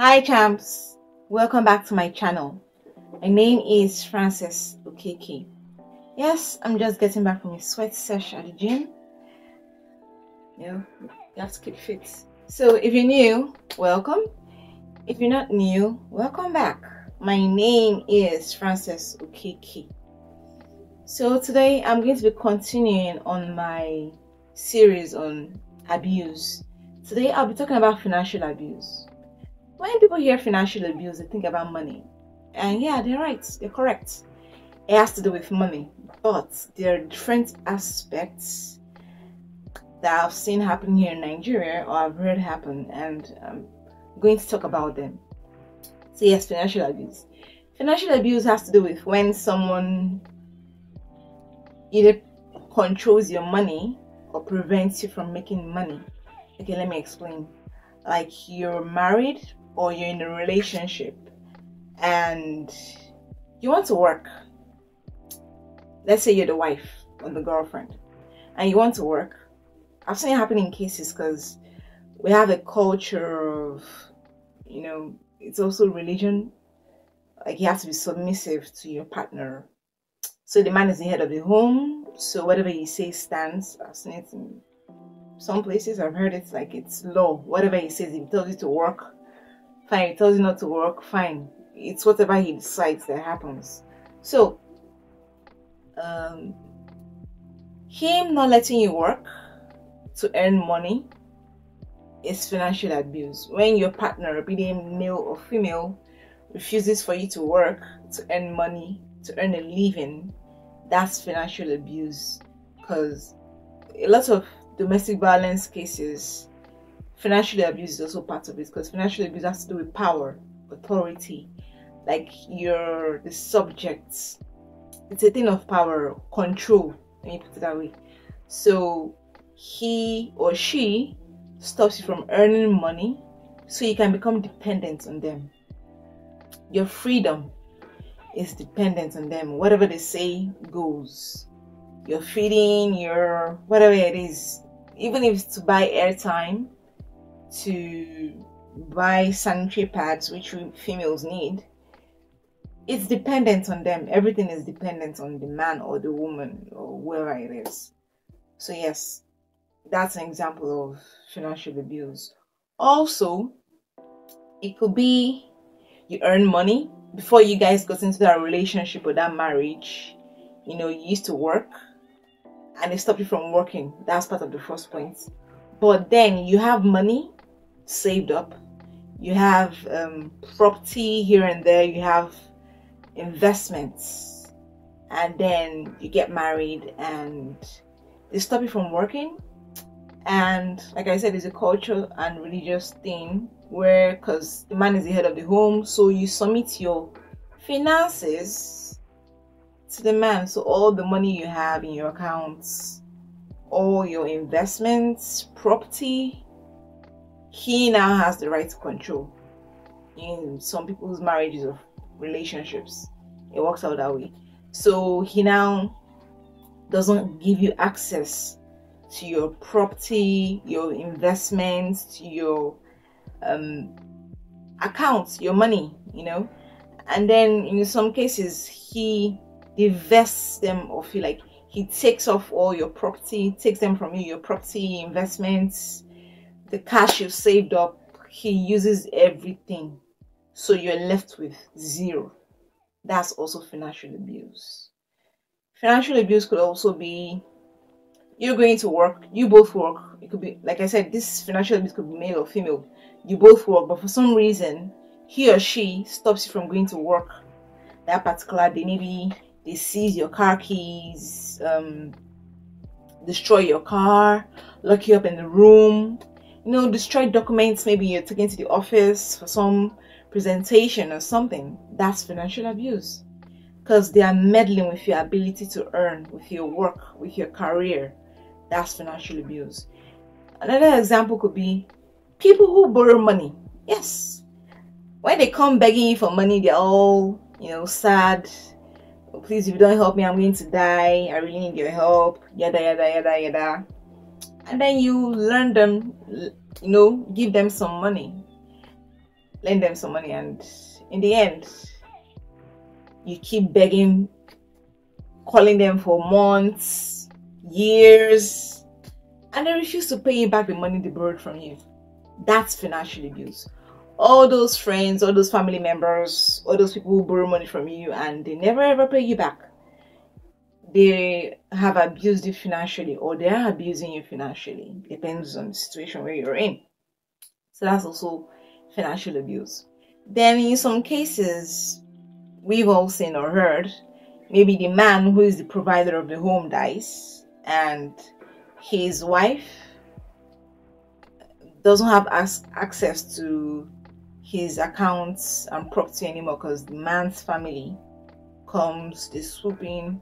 Hi champs, welcome back to my channel. My name is Frances Okeke. Yes, I'm just getting back from a sweat sesh at the gym. You have to keep fit. So if you're new, welcome. If you're not new, welcome back. My name is Frances Okeke. So today I'm going to be continuing on my series on abuse. Today I'll be talking about financial abuse. When people hear financial abuse, they think about money. And yeah, they're right, they're correct. It has to do with money. But there are different aspects that I've seen happen here in Nigeria or I've heard happen, and I'm going to talk about them. So yes, financial abuse. Financial abuse has to do with when someone either controls your money or prevents you from making money. Okay, let me explain. Like you're married or you're in a relationship and you want to work. Let's say you're the wife or the girlfriend and you want to work. I've seen it happen in cases because we have a culture of, it's also religion. Like you have to be submissive to your partner. So the man is the head of the home. So whatever he says stands. I've seen it in some places. I've heard it's like it's law. Whatever he says, if he tells you to work, fine. If he tells you not to work, fine. It's whatever he decides that happens. So him not letting you work to earn money is financial abuse. When your partner, be they male or female, refuses for you to work to earn money, to earn a living, that's financial abuse. Because a lot of domestic violence cases, financial abuse is also part of it, because financial abuse has to do with power, authority, like you're the subject. It's a thing of power, control, let me put it that way. So he or she stops you from earning money so you can become dependent on them. Your freedom is dependent on them. Whatever they say goes. Your feeding, your whatever it is, even if it's to buy airtime, to buy sanitary pads, which we females need, it's dependent on them. Everything is dependent on the man or the woman or whoever it is. So yes, that's an example of financial abuse. Also, it could be you earn money before you guys got into that relationship or that marriage. You used to work and they stop you from working. That's part of the first point. But then you have money saved up. You have property here and there. You have investments. And then you get married and they stop you from working. And like I said, it's a cultural and religious thing where, because the man is the head of the home, so you submit your finances to the man. So all the money you have in your accounts, all your investments, property, he now has the right to control. In some people's marriages or relationships, it works out that way. So he now doesn't give you access to your property, your investments, to your accounts, your money, and then in some cases he divests them of you. Like he takes off all your property, takes them from you, your property, investments, the cash you've saved up. He uses everything, so you're left with zero. That's also financial abuse. Financial abuse could also be you're going to work, you both work. It could be, like I said, this financial abuse could be male or female. You both work, but for some reason he or she stops you from going to work that particular day. Maybe they seize your car keys, destroy your car, lock you up in the room, destroy documents. Maybe you're taken to the office for some presentation or something. That's financial abuse, because they are meddling with your ability to earn, with your work, with your career. That's financial abuse. Another example could be people who borrow money. Yes, when they come begging you for money, they're all sad. Oh, please, if you don't help me, I'm going to die. I really need your help. Yada yada yada yada. And then you learn them, give them some money. lend them some money, and in the end, you keep begging, calling them for months, years, and they refuse to pay you back the money they borrowed from you. That's financial abuse. All those friends, all those family members, all those people who borrow money from you and they never ever pay you back, they have abused you financially, or they are abusing you financially. Depends on the situation where you're in. So that's also financial abuse. Then in some cases, we've all seen or heard, maybe the man who is the provider of the home dies and his wife doesn't have access to his accounts and property anymore because the man's family comes, they swoop in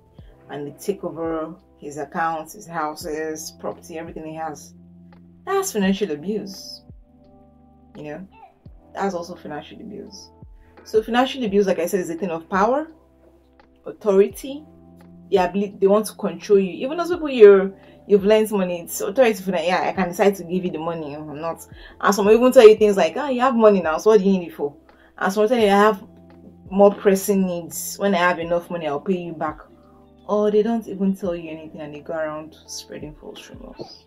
and they take over his accounts, his houses, property, everything he has. That's financial abuse. You know, that's also financial abuse. So financial abuse, like I said, is a thing of power, authority, the ability. They want to control you. Even those people you've lent money, it's authority for that. Yeah, I can decide to give you the money. I'm not. And some even tell you things like, you have money now, so what do you need it for? And some tell you, I have more pressing needs. When I have enough money, I'll pay you back. Or they don't even tell you anything and they go around spreading false rumors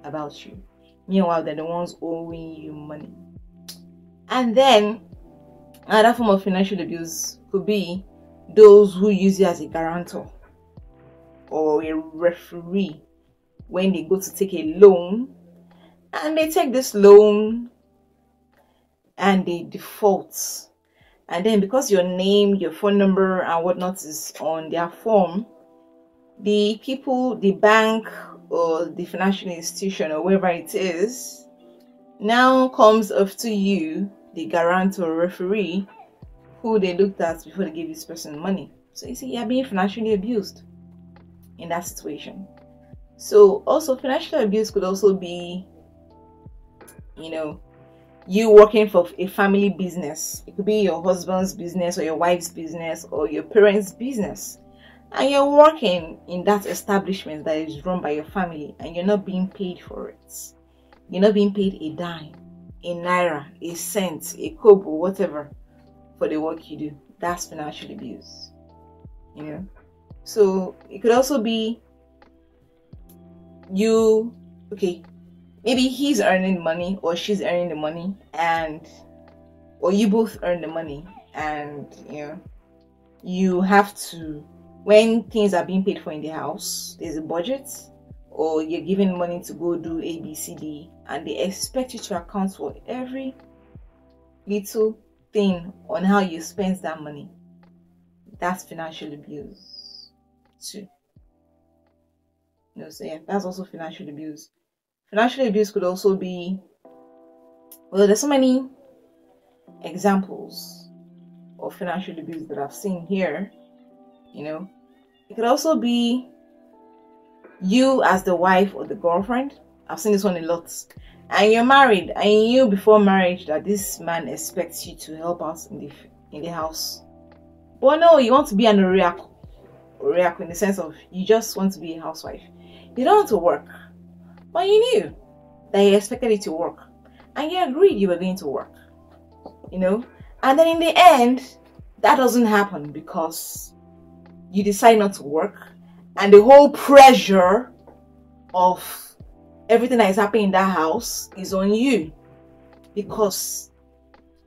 about you. Meanwhile, they're the ones owing you money. And then another form of financial abuse could be those who use you as a guarantor or a referee when they go to take a loan, and they take this loan and they default. And then because your name, your phone number and whatnot is on their form, the people, the bank or the financial institution or wherever it is, now comes after you, the guarantor referee, who they looked at before they gave this person money. So you see, you're being financially abused in that situation. So also financial abuse could also be, you working for a family business. It could be your husband's business or your wife's business or your parents' business. And you're working in that establishment that is run by your family and you're not being paid for it. You're not being paid a dime, a naira, a cent, a kobo, whatever, for the work you do. That's financial abuse. So it could also be maybe he's earning money or she's earning the money, or you both earn the money, and you have to, when things are being paid for in the house, there's a budget, or you're given money to go do A, B, C, D, and they expect you to account for every little thing on how you spend that money. That's financial abuse too. So yeah, that's also financial abuse. Financial abuse could also be, there's so many examples of financial abuse that I've seen here. It could also be you as the wife or the girlfriend. I've seen this one a lot. And you're married, and you knew before marriage that this man expects you to help out in the house. But no, you want to be an oracle in the sense of you just want to be a housewife. You don't want to work, but you knew that he expected you to work, and you agreed you were going to work. And then in the end, that doesn't happen because you decide not to work, and the whole pressure of everything that is happening in that house is on you, because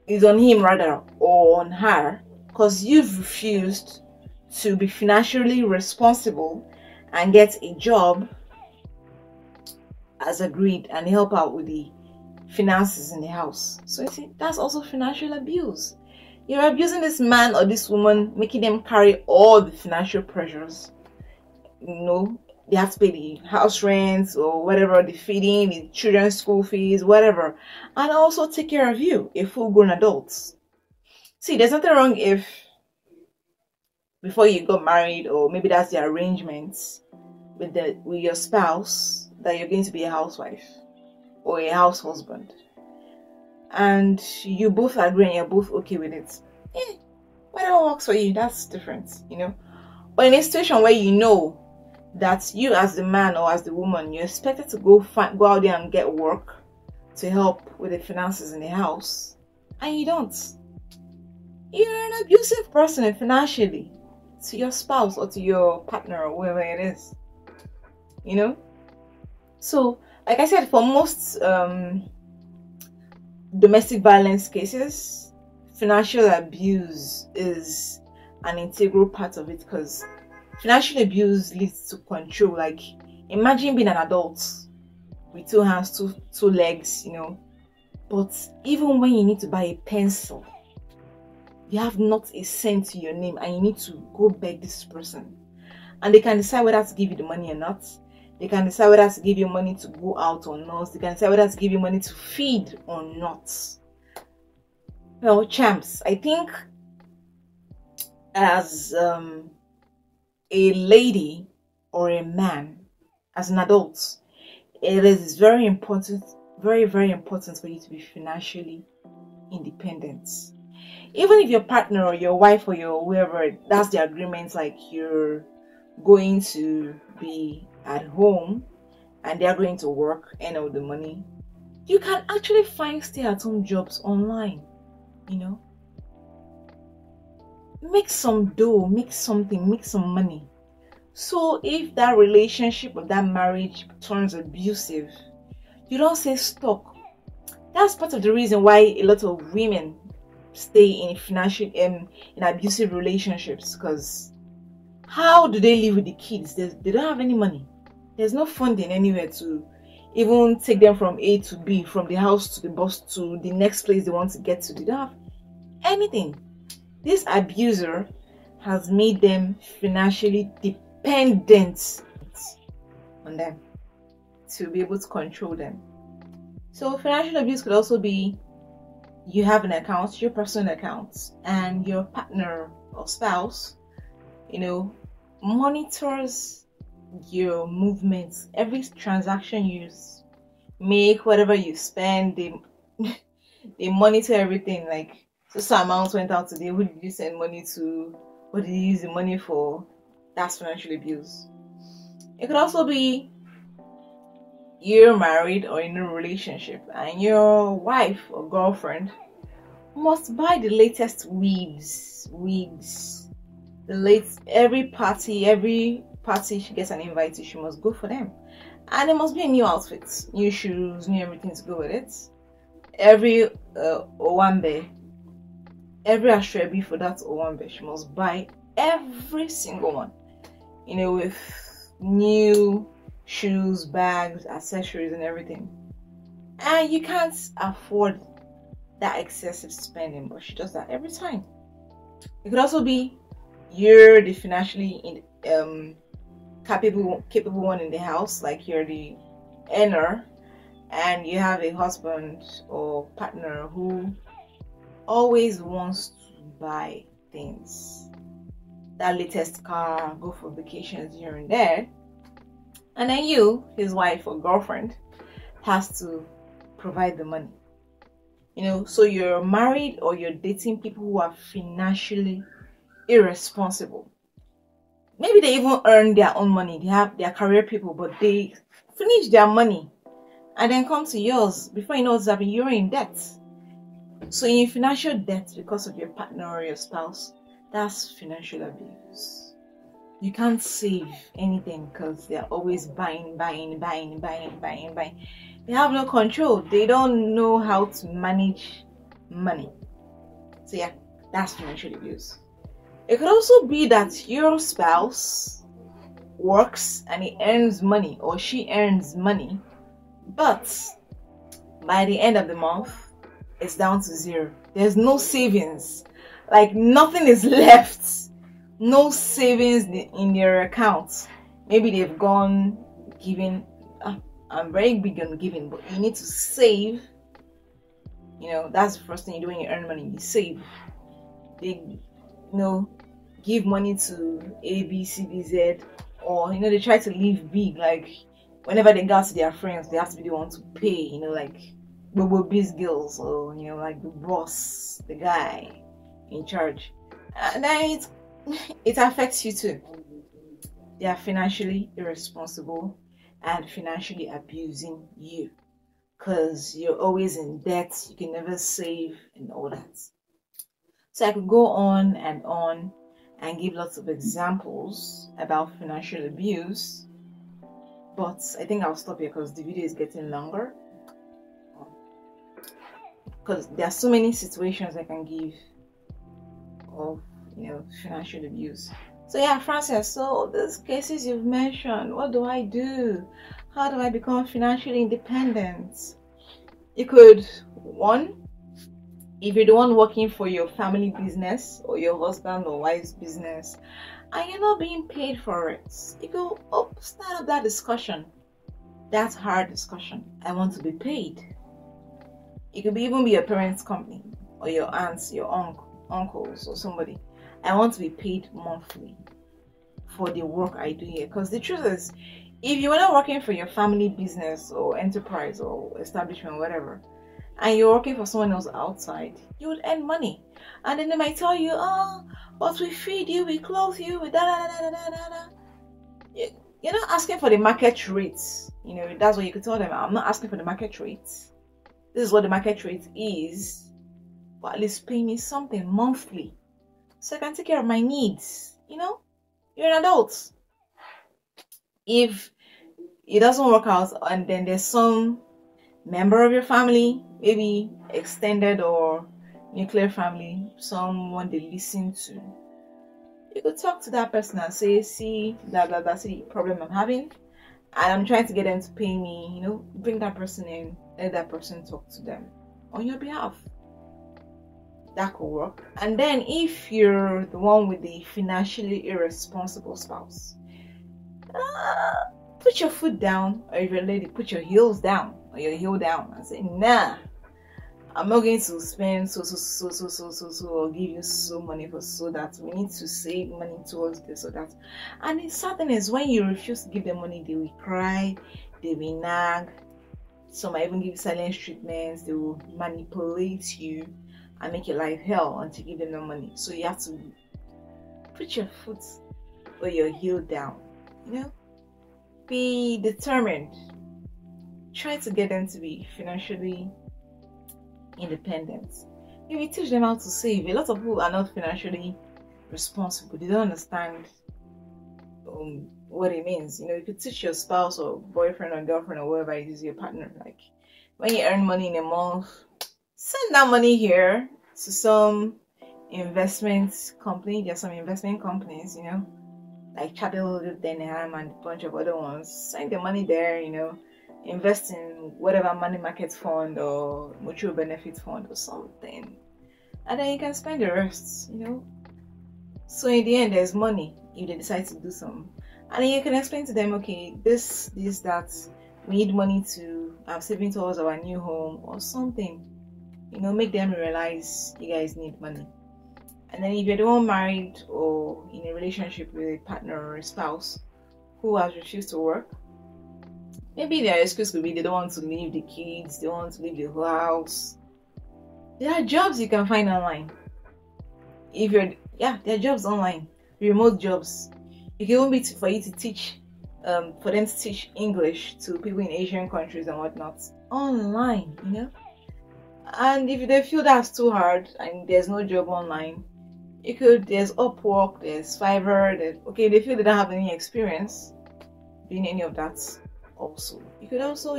it's on him rather, or on her, because you've refused to be financially responsible and get a job as agreed and help out with the finances in the house. So you see, that's also financial abuse. You're abusing this man or this woman, making them carry all the financial pressures. They have to pay the house rent or whatever, the feeding, the children's school fees, whatever, and also take care of you, a full-grown adult. See, there's nothing wrong if before you got married, or maybe that's the arrangements with your spouse, that you're going to be a housewife or a house husband, and you both agree and you're both okay with it. Whatever works for you, that's different, But in a situation where you know that you as the man or as the woman, you're expected to go out there and get work to help with the finances in the house, and you don't, you're an abusive person financially to your spouse or to your partner or whoever it is, you know. So like I said, for most domestic violence cases, financial abuse is an integral part of it, because financial abuse leads to control. Like, imagine being an adult with two hands, two legs, you know, but even when you need to buy a pencil, you have not a cent to your name and you need to go beg this person, and they can decide whether to give you the money or not. They can decide whether to give you money to go out or not. They can decide whether to give you money to feed or not. Well, champs, I think as a lady or a man, as an adult, it is very important, very, very important for you to be financially independent. Even if your partner or your wife or your whoever, that's the agreement, like you're going to be at home and they're going to work, earn all the money, you can actually find stay-at-home jobs online, you know. Make some dough, make something, make some money. So if that relationship or that marriage turns abusive, you don't say stop. That's part of the reason why a lot of women stay in financial in abusive relationships, because how do they live with the kids? They don't have any money. There's no funding anywhere to even take them from A to B, from the house to the bus to the next place they want to get to. They don't have anything. This abuser has made them financially dependent on them to be able to control them. So financial abuse could also be you have an account, your personal account, and your partner or spouse, you know, monitors your movements. Every transaction you make, whatever you spend, they monitor everything. Like, so amount went out today, who did you send money to, what did you use the money for? That's financial abuse. It could also be you're married or in a relationship and your wife or girlfriend must buy the latest wigs, every party she gets an invite to, she must go for them, and there must be a new outfit, new shoes, new everything to go with it. Every owambe, every ashrebi for that owambe, she must buy every single one, you know, with new shoes, bags, accessories, and everything. And you can't afford that excessive spending, but she does that every time. It could also be you're the financially capable one in the house, like you're the earner, and you have a husband or partner who always wants to buy things, that latest car, go for vacations here and there, and then you, his wife or girlfriend, has to provide the money. You know, so you're married or you're dating people who are financially irresponsible. Maybe they even earn their own money, they have their career people, but they finish their money and then come to yours. Before you know what's happening, you're in debt. So in financial debt because of your partner or your spouse, that's financial abuse. You can't save anything because they're always buying. They have no control. They don't know how to manage money. So yeah, that's financial abuse. It could also be that your spouse works and he earns money or she earns money, but by the end of the month, it's down to zero. There's no savings. Like, nothing is left. No savings in your account. Maybe they've gone giving. I'm very big on giving, but you need to save. You know, that's the first thing you do when you earn money. You save. They, give money to A, B, C, D, Z, or they try to live big. Like, whenever they go out to their friends, they have to be the one to pay. Like Bobo Biz girls, or like the boss, the guy in charge, and then it affects you too. They are financially irresponsible and financially abusing you. because you're always in debt, you can never save and all that. So I could go on and give lots of examples about financial abuse, but I think I'll stop here because the video is getting longer. Because there are so many situations I can give of, financial abuse. So yeah, Frances, so these cases you've mentioned, what do I do? How do I become financially independent? You could, one, if you're the one working for your family business or your husband or wife's business and you're not being paid for it, you go start up that discussion. That's hard discussion. I want to be paid. It could even be your parents' company or your aunts, your uncles or somebody. I want to be paid monthly for the work I do here. Because the truth is, if you are not working for your family business or enterprise or establishment or whatever, and you're working for someone else outside, you would earn money. And then they might tell you, but we feed you, we clothe you, we da da da da da da da. You're not asking for the market rates. That's what you could tell them. I'm not asking for the market rates. This is what the market rate is. But at least pay me something monthly so I can take care of my needs. You're an adult. If it doesn't work out and then there's some member of your family, maybe extended or nuclear family, someone they listen to, you could talk to that person and say, see, that's the problem I'm having, and I'm trying to get them to pay me. Bring that person in, let that person talk to them on your behalf. That could work. And then if you're the one with the financially irresponsible spouse, put your foot down, or if you're a lady, put your heels down or your heel down and say, nah, I'm not going to spend so or give you so money for so that. We need to save money towards this or that. And the sad thing is, when you refuse to give them money, they will cry, they will nag, some might even give you silent treatments, they will manipulate you and make your life hell until you give them the money. So you have to put your foot or your heel down, be determined. Try to get them to be financially independent. If you teach them how to save, a lot of people are not financially responsible. They don't understand what it means. You could teach your spouse or boyfriend or girlfriend or whoever it is, your partner, like, when you earn money in a month, send that money here to some investment company. There's some investment companies, like Chattel, Denham, and a bunch of other ones. Send the money there, invest in whatever money market fund or mutual benefit fund or something, and then you can spend the rest. So in the end, there's money if they decide to do some, and then you can explain to them, okay, this, that, we need money to have saving towards our new home or something. Make them realize you guys need money. And then if you're the one married or in a relationship with a partner or a spouse who has refused to work, maybe their excuse could be they don't want to leave the kids, they want to leave the whole house. There are jobs you can find online. There are jobs online, remote jobs. It can even be for you to teach, for them to teach English to people in Asian countries and whatnot online, And if they feel that's too hard and there's no job online, there's Upwork, there's Fiverr, they feel they don't have any experience doing any of that. Also, you could also,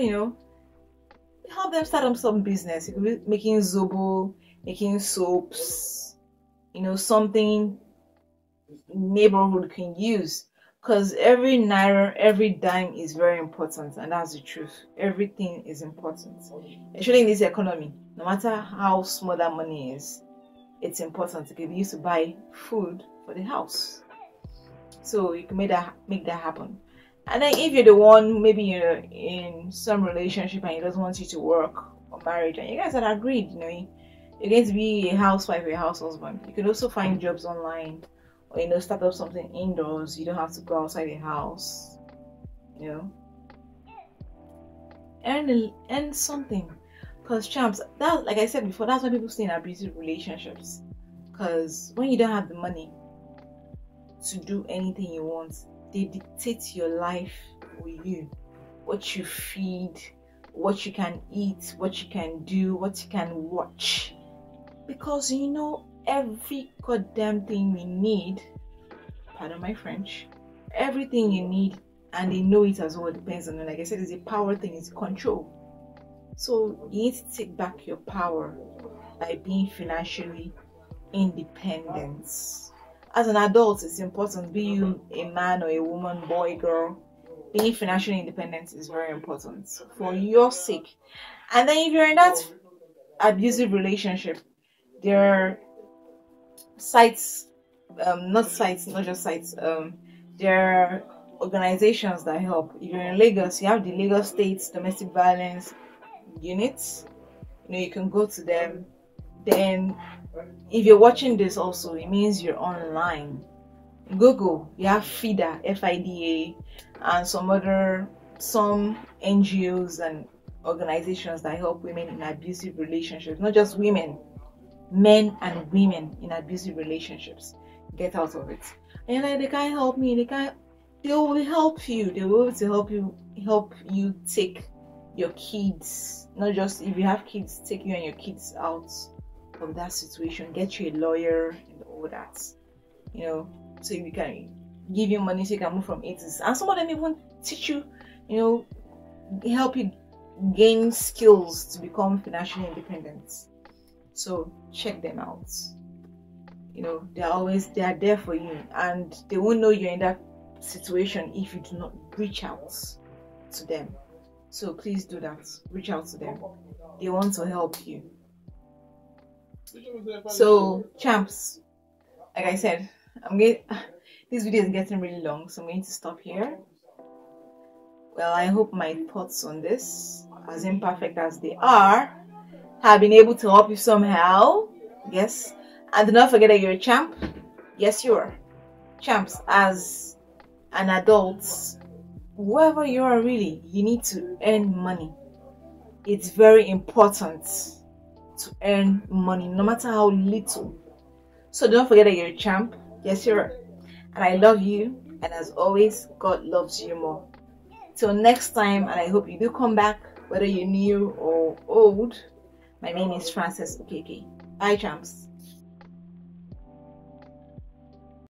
help them start up some business. You could be making zobo, making soaps, something neighborhood can use. Because every naira, every dime is very important, and that's the truth. Everything is important, especially in this economy. No matter how small that money is, it's important. It can be used to buy food for the house. So you can make that happen. And then if you're the one, maybe you're in some relationship and he doesn't want you to work or marriage, and you guys are agreed, you're going to be a housewife or a house husband, you can also find jobs online, or start up something indoors. You don't have to go outside the house. Earn something. Because champs, that, like I said before, that's why people stay in abusive relationships. Because when you don't have the money to do anything you want, they dictate your life for you. What you feed, what you can eat, what you can do, what you can watch. Because you know every goddamn thing you need, pardon my French, everything you need, and they know it as well, depends on it. Like I said, it's a power thing, it's control. So you need to take back your power by being financially independent. As an adult, it's important, be you a man or a woman, boy, girl, being financially independent is very important for your sake. And then if you're in that abusive relationship, there are sites, not just sites, there are organizations that help. If you're in Lagos, you have the Lagos State Domestic Violence Units. You know, you can go to them. Then if you're watching this also, it means you're online. Google, you have FIDA, FIDA, and some NGOs and organizations that help women in abusive relationships. Not just women, men and women in abusive relationships. Get out of it. And like, they can't help me, they will help you. They will be able to help you take your kids. Not just if you have kids, take you and your kids out of that situation. Get you a lawyer and all that. You know, so we can give you money so you can move from A to Z. And some of them even teach you, you know, help you gain skills to become financially independent. So check them out. You know, they are there for you, and they won't know you're in that situation if you do not reach out to them. So please do that. Reach out to them. They want to help you. So champs, like I said, this video is getting really long, so I'm going to stop here. Well, I hope my thoughts on this, as imperfect as they are, have been able to help you somehow. Yes. And do not forget that you're a champ. Yes, you are. Champs, as an adult, whoever you are, really, you need to earn money. It's very important to earn money, no matter how little. So don't forget that you're a champ. Yes, you are. And I love you. And as always, God loves you more. Till next time, and I hope you do come back, whether you're new or old. My name is Frances Okeke. Bye, champs.